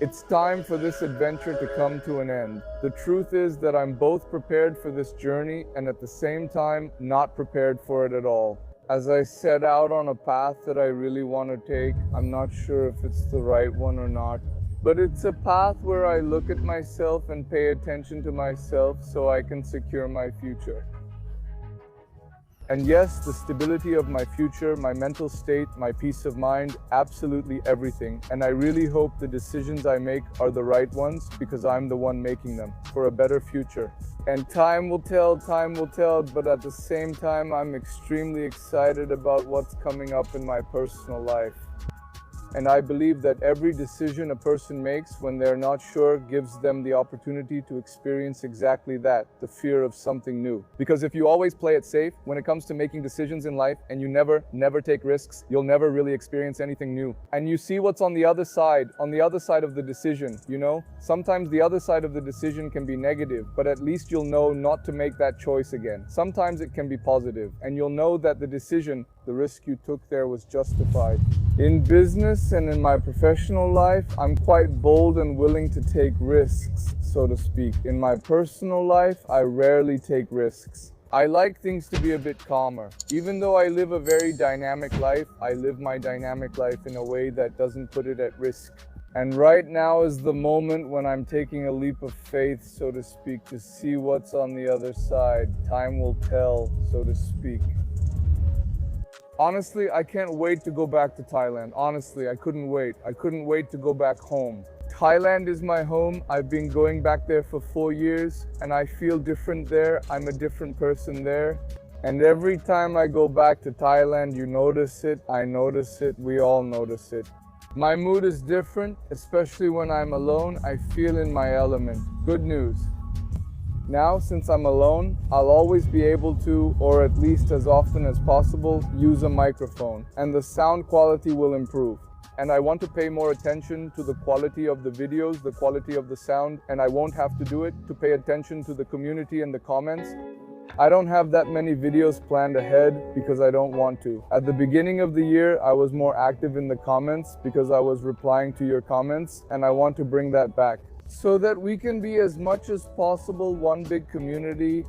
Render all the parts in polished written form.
It's time for this adventure to come to an end. The truth is that I'm both prepared for this journey and at the same time not prepared for it at all. As I set out on a path that I really want to take, I'm not sure if it's the right one or not. But it's a path where I look at myself and pay attention to myself so I can secure my future. And yes, the stability of my future, my mental state, my peace of mind, absolutely everything. And I really hope the decisions I make are the right ones because I'm the one making them for a better future. And time will tell, but at the same time, I'm extremely excited about what's coming up in my personal life. And I believe that every decision a person makes when they're not sure gives them the opportunity to experience exactly that, the fear of something new. Because if you always play it safe when it comes to making decisions in life and you never take risks, you'll never really experience anything new. And you see what's on the other side of the decision, you know? Sometimes the other side of the decision can be negative, but at least you'll know not to make that choice again. Sometimes it can be positive, and you'll know that the decision, the risk you took there was justified. In business and in my professional life, I'm quite bold and willing to take risks, so to speak. In my personal life, I rarely take risks. I like things to be a bit calmer. Even though I live a very dynamic life, I live my dynamic life in a way that doesn't put it at risk. And right now is the moment when I'm taking a leap of faith, so to speak, to see what's on the other side. Time will tell, so to speak. Honestly, I can't wait to go back to Thailand. Honestly, I couldn't wait. I couldn't wait to go back home. Thailand is my home. I've been going back there for 4 years and I feel different there. I'm a different person there. And every time I go back to Thailand, you notice it, I notice it, we all notice it. My mood is different, especially when I'm alone. I feel in my element. Good news. Now, since I'm alone, I'll always be able to, or at least as often as possible, use a microphone, and the sound quality will improve. And I want to pay more attention to the quality of the videos, the quality of the sound, and I won't have to do it to pay attention to the community and the comments. I don't have that many videos planned ahead because I don't want to. At the beginning of the year, I was more active in the comments because I was replying to your comments, and I want to bring that back, so that we can be as much as possible one big community.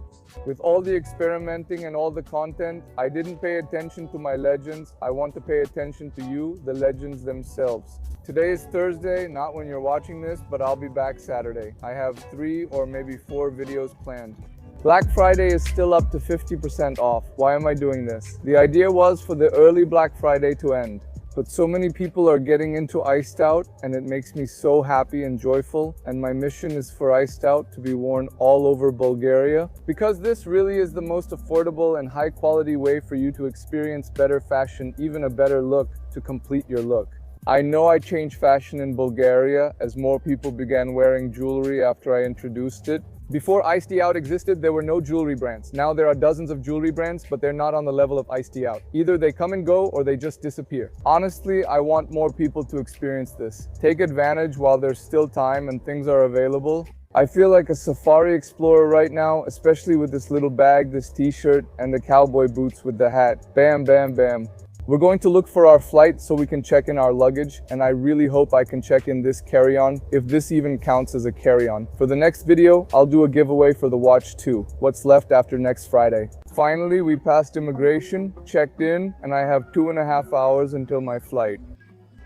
With all the experimenting and all the content, I didn't pay attention to my legends. I want to pay attention to you, the legends themselves. Today is Thursday, not when you're watching this, but I'll be back Saturday. I have 3 or maybe 4 videos planned. Black Friday is still up to 50% off. Why am I doing this? The idea was for the early Black Friday to end. But so many people are getting into iced out and it makes me so happy and joyful, and my mission is for iced out to be worn all over Bulgaria, because this really is the most affordable and high quality way for you to experience better fashion, even a better look, to complete your look. I know I changed fashion in Bulgaria as more people began wearing jewelry after I introduced it. Before Iced Tea Out existed, there were no jewelry brands. Now there are dozens of jewelry brands, but they're not on the level of Iced Tea Out. Either they come and go or they just disappear. Honestly, I want more people to experience this. Take advantage while there's still time and things are available. I feel like a safari explorer right now, especially with this little bag, this t-shirt, and the cowboy boots with the hat. Bam, bam, bam. We're going to look for our flight so we can check in our luggage, and I really hope I can check in this carry-on, if this even counts as a carry-on. For the next video, I'll do a giveaway for the watch too. What's left after next Friday. Finally, we passed immigration, checked in, and I have 2.5 hours until my flight.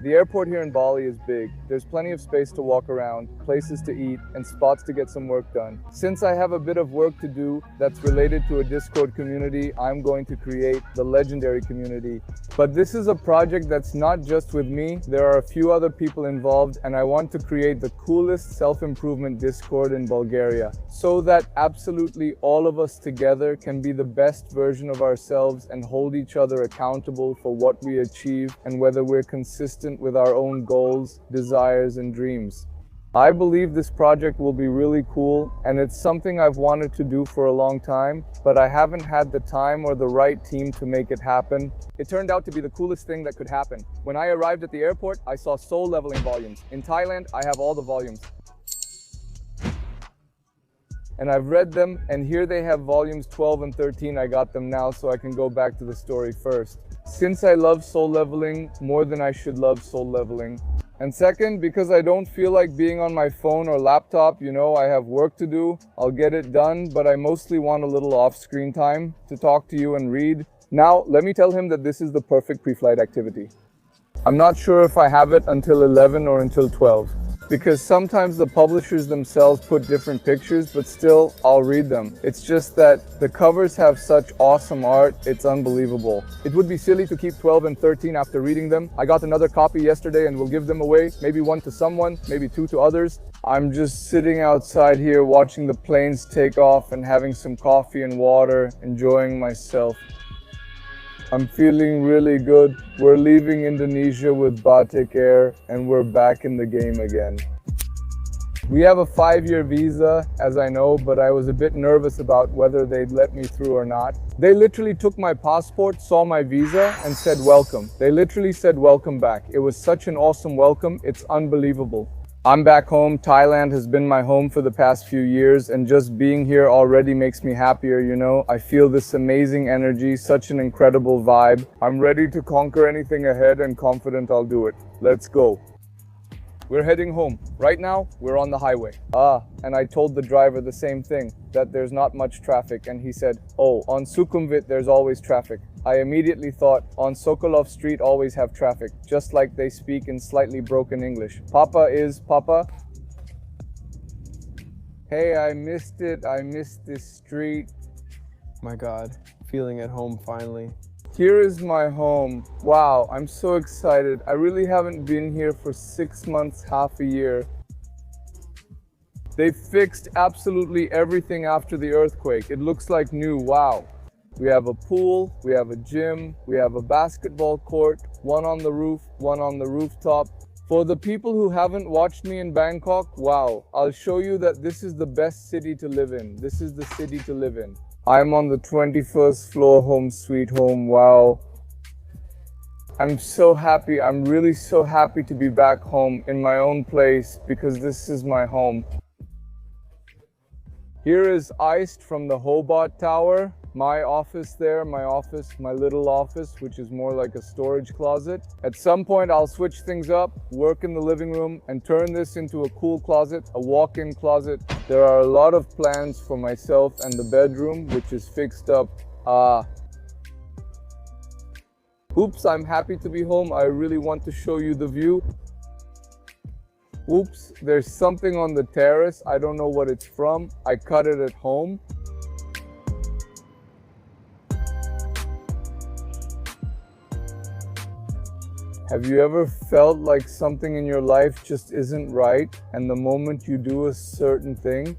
The airport here in Bali is big. There's plenty of space to walk around, places to eat, and spots to get some work done. Since I have a bit of work to do that's related to a Discord community, I'm going to create the legendary community. But this is a project that's not just with me. There are a few other people involved, and I want to create the coolest self-improvement Discord in Bulgaria, so that absolutely all of us together can be the best version of ourselves and hold each other accountable for what we achieve and whether we're consistent with our own goals, desires, and dreams. I believe this project will be really cool, and it's something I've wanted to do for a long time, but I haven't had the time or the right team to make it happen. It turned out to be the coolest thing that could happen. When I arrived at the airport, I saw soul leveling volumes. In Thailand, I have all the volumes. And I've read them, and here they have volumes 12 and 13. I got them now, so I can go back to the story first. Since I love soul leveling more than I should love soul leveling, And second, because I don't feel like being on my phone or laptop, I have work to do. I'll get it done, but I mostly want a little off-screen time to talk to you and read. Now, let me tell him that this is the perfect pre-flight activity. I'm not sure if I have it until 11 or until 12, because sometimes the publishers themselves put different pictures, but still, I'll read them. It's just that the covers have such awesome art, it's unbelievable. It would be silly to keep 12 and 13 after reading them. I got another copy yesterday and will give them away, maybe one to someone, maybe two to others. I'm just sitting outside here watching the planes take off and having some coffee and water, enjoying myself. I'm feeling really good. We're leaving Indonesia with Batik Air and we're back in the game again. We have a 5-year visa, as I know, but I was a bit nervous about whether they'd let me through or not. They literally took my passport, saw my visa, and said welcome. They literally said welcome back. It was such an awesome welcome, it's unbelievable. I'm back home. Thailand has been my home for the past few years, and just being here already makes me happier, I feel this amazing energy, such an incredible vibe. I'm ready to conquer anything ahead and confident I'll do it. Let's go. We're heading home. Right now, we're on the highway. And I told the driver the same thing, that there's not much traffic, and he said, oh, on Sukhumvit there's always traffic. I immediately thought, on Sokolov Street always have traffic, just like they speak in slightly broken English. Papa is Papa. Hey, I missed it. I missed this street. My God, feeling at home finally. Here is my home. Wow, I'm so excited. I really haven't been here for 6 months, half a year. They fixed absolutely everything after the earthquake. It looks like new. Wow. We have a pool, we have a gym, we have a basketball court, one on the roof, one on the rooftop. For the people who haven't watched me in Bangkok, wow, I'll show you that this is the best city to live in. This is the city to live in. I'm on the 21st floor, home sweet home. Wow. I'm so happy. I'm really so happy to be back home in my own place because this is my home. Here is iced from the Hobart Tower. My office there, my little office, which is more like a storage closet. At some point, I'll switch things up, work in the living room, and turn this into a cool closet, a walk-in closet. There are a lot of plans for myself and the bedroom, which is fixed up. Oops, I'm happy to be home. I really want to show you the view. Oops, there's something on the terrace. I don't know what it's from. I cut it at home. Have you ever felt like something in your life just isn't right, and the moment you do a certain thing,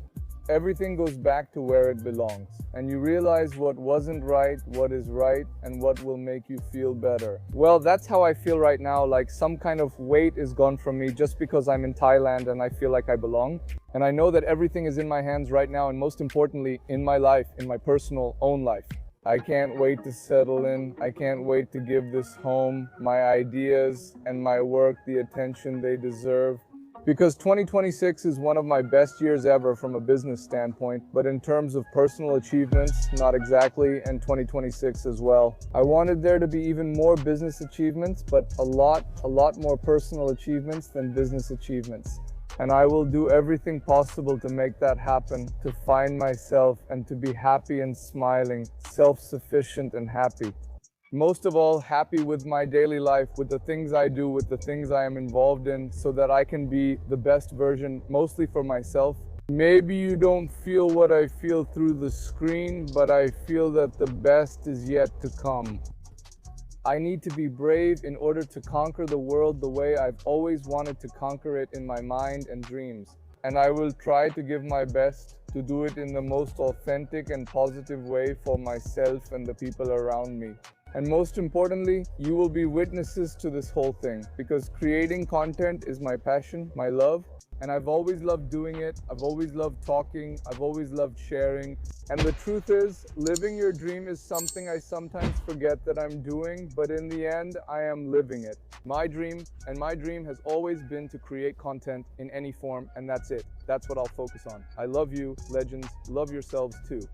everything goes back to where it belongs, and you realize what wasn't right, what is right, and what will make you feel better? Well, that's how I feel right now, like some kind of weight is gone from me just because I'm in Thailand and I feel like I belong. And I know that everything is in my hands right now, and most importantly, in my life, in my personal own life. I can't wait to settle in. I can't wait to give this home, my ideas, and my work the attention they deserve. Because 2026 is one of my best years ever from a business standpoint, but in terms of personal achievements, not exactly, and 2026 as well. I wanted there to be even more business achievements, but a lot more personal achievements than business achievements. And I will do everything possible to make that happen, to find myself and to be happy and smiling, self-sufficient and happy. Most of all, happy with my daily life, with the things I do, with the things I am involved in, so that I can be the best version, mostly for myself. Maybe you don't feel what I feel through the screen, but I feel that the best is yet to come. I need to be brave in order to conquer the world the way I've always wanted to conquer it in my mind and dreams. And I will try to give my best to do it in the most authentic and positive way for myself and the people around me. And most importantly, you will be witnesses to this whole thing, because creating content is my passion, my love, and I've always loved doing it. I've always loved talking. I've always loved sharing. And the truth is, living your dream is something I sometimes forget that I'm doing, but in the end, I am living it. My dream has always been to create content in any form, and that's it. That's what I'll focus on. I love you, legends. Love yourselves too.